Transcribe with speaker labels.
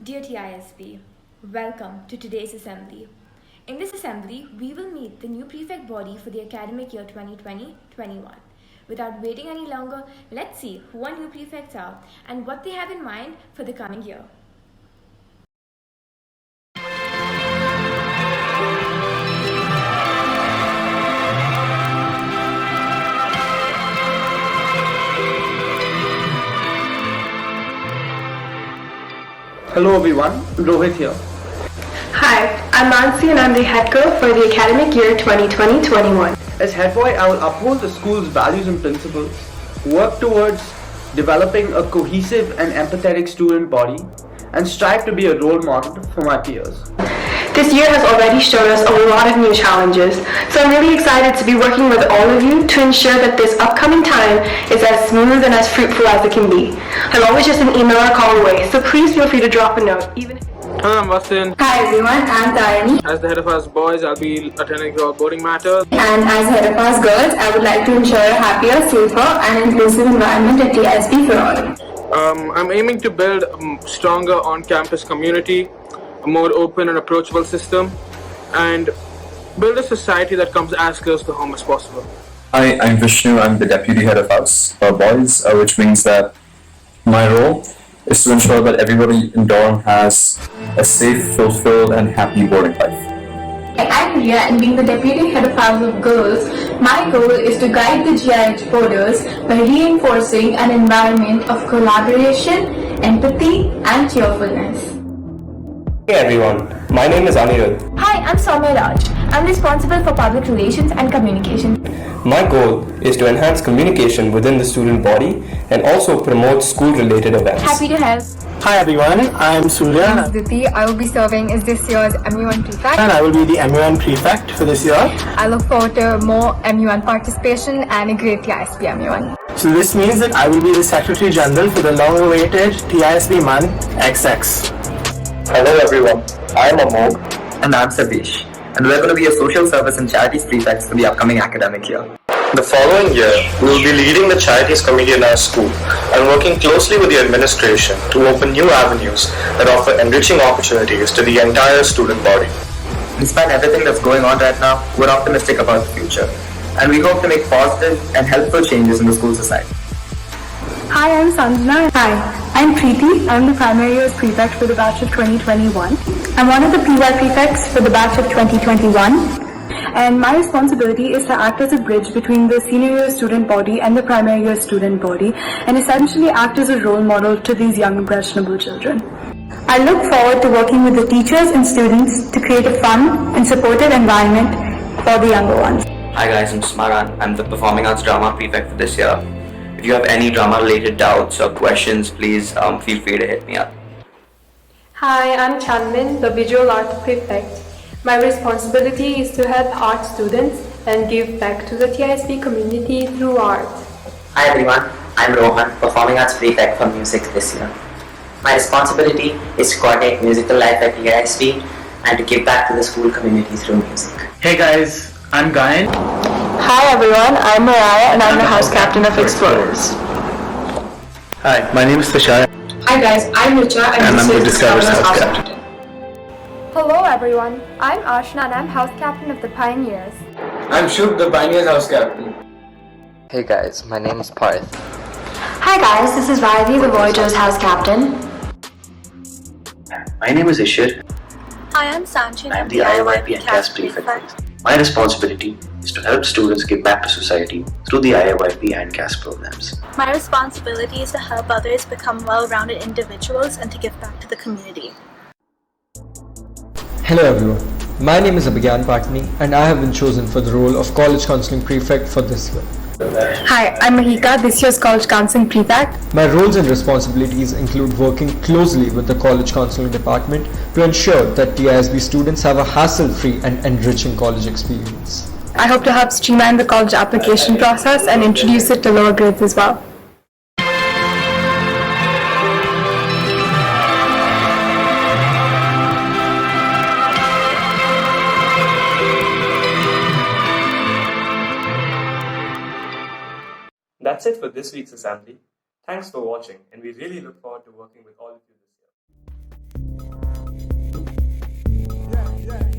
Speaker 1: Dear TISB, welcome to today's assembly. In this assembly, we will meet the new prefect body for the academic year 2020-21. Without waiting any longer, let's see who our new prefects are and what they have in mind for the coming year.
Speaker 2: Hello everyone, Rohit here.
Speaker 3: Hi, I'm Nancy and I'm the head girl for the academic year 2020-21.
Speaker 2: As head boy, I will uphold the school's values and principles, work towards developing a cohesive and empathetic student body, and strive to be a role model for my peers.
Speaker 3: This year has already shown us a lot of new challenges, so I'm really excited to be working with all of you to ensure that this upcoming time is as smooth and as fruitful as it can be. I'm always just an email or call away, so please feel free to drop a note.
Speaker 4: Hello, I'm Vasin.
Speaker 5: Hi everyone, I'm Tarani.
Speaker 4: As the head of us boys, I'll be attending to all boarding matters.
Speaker 5: And as head of us girls, I would like to ensure a happier, safer and inclusive environment at TISB for all.
Speaker 4: I'm aiming to build a stronger on-campus community, a more open and approachable system, and build a society that comes as close to home as possible.
Speaker 6: Hi, I'm Vishnu. I'm the deputy head of house for boys, which means that my role is to ensure that everybody in Durham has a safe, fulfilled, and happy boarding life.
Speaker 5: I'm Ria, and being the deputy head of house of girls, my goal is to guide the GIH boarders by reinforcing an environment of collaboration, empathy, and cheerfulness.
Speaker 7: Hey everyone, my name is Anirudh.
Speaker 1: Hi, I'm Soumya Raj. I'm responsible for public relations and communication.
Speaker 7: My goal is to enhance communication within the student body and also promote school-related events.
Speaker 1: Happy to help.
Speaker 8: Hi everyone, I am Surya.
Speaker 9: My name is Diti. I will be serving as this year's MU1 Prefect.
Speaker 8: And I will be the MU1 Prefect for this year.
Speaker 9: I look forward to more MU1 participation and a great TISB MU1.
Speaker 8: So this means that I will be the Secretary General for the long-awaited TISB month XX.
Speaker 10: Hello everyone, I am Amog. And I'm Sabesh. And we're going to be a social service and charities prefects for the upcoming academic year.
Speaker 11: The following year, we will be leading the charities committee in our school and working closely with the administration to open new avenues that offer enriching opportunities to the entire student body.
Speaker 10: Despite everything that's going on right now, we're optimistic about the future. And we hope to make positive and helpful changes in the school society.
Speaker 3: Hi, I'm Sanjana. Hi, I'm Preeti. I'm the primary years prefect for the batch of 2021. I'm one of the PY prefects for the batch of 2021. And my responsibility is to act as a bridge between the senior year student body and the primary year student body, and essentially act as a role model to these young impressionable children. I look forward to working with the teachers and students to create a fun and supportive environment for the younger ones.
Speaker 12: Hi guys, I'm Smaran. I'm the Performing Arts Drama Prefect for this year. If you have any drama related doubts or questions, please feel free to hit me up.
Speaker 3: Hi, I'm Chanmin, the Visual Arts Prefect. My responsibility is to help art students and give back to the TISB community through art.
Speaker 13: Hi everyone, I'm Rohan, Performing Arts Prefect for Music this year. My responsibility is to coordinate musical life at TISB and to give back to the school community through music.
Speaker 2: Hey guys, I'm Gayan.
Speaker 3: Hi everyone, I'm Mariah and I'm the house captain of Explorers.
Speaker 8: Hi, my name is Tushar.
Speaker 5: Hi guys, I'm Richa and
Speaker 8: I'm the Discover's house captain.
Speaker 9: Hello everyone, I'm Ashna and I'm house captain of the Pioneers.
Speaker 2: I'm Shubh, the Pioneers house captain.
Speaker 14: Hey guys, my name is Parth.
Speaker 15: Hi guys, this is Riley, the Voyagers house captain.
Speaker 16: My name is Ishir.
Speaker 17: Hi, I'm Sanchin.
Speaker 16: I am the IIYP and CAS prefect. My responsibility is to help students give back to society through the IIYP and CAS programs.
Speaker 17: My responsibility is to help others become well-rounded individuals and to give back to the community.
Speaker 18: Hello everyone, my name is Abhigyan Patni and I have been chosen for the role of College Counselling Prefect for this year.
Speaker 3: Hi, I'm Mahika, this year's College Counselling Prefect.
Speaker 18: My roles and responsibilities include working closely with the College Counselling Department to ensure that TISB students have a hassle-free and enriching college experience.
Speaker 3: I hope to help streamline the college application process and introduce it to lower grades as well.
Speaker 19: That's it for this week's assembly. Thanks for watching, and we really look forward to working with all of you this year. Yeah.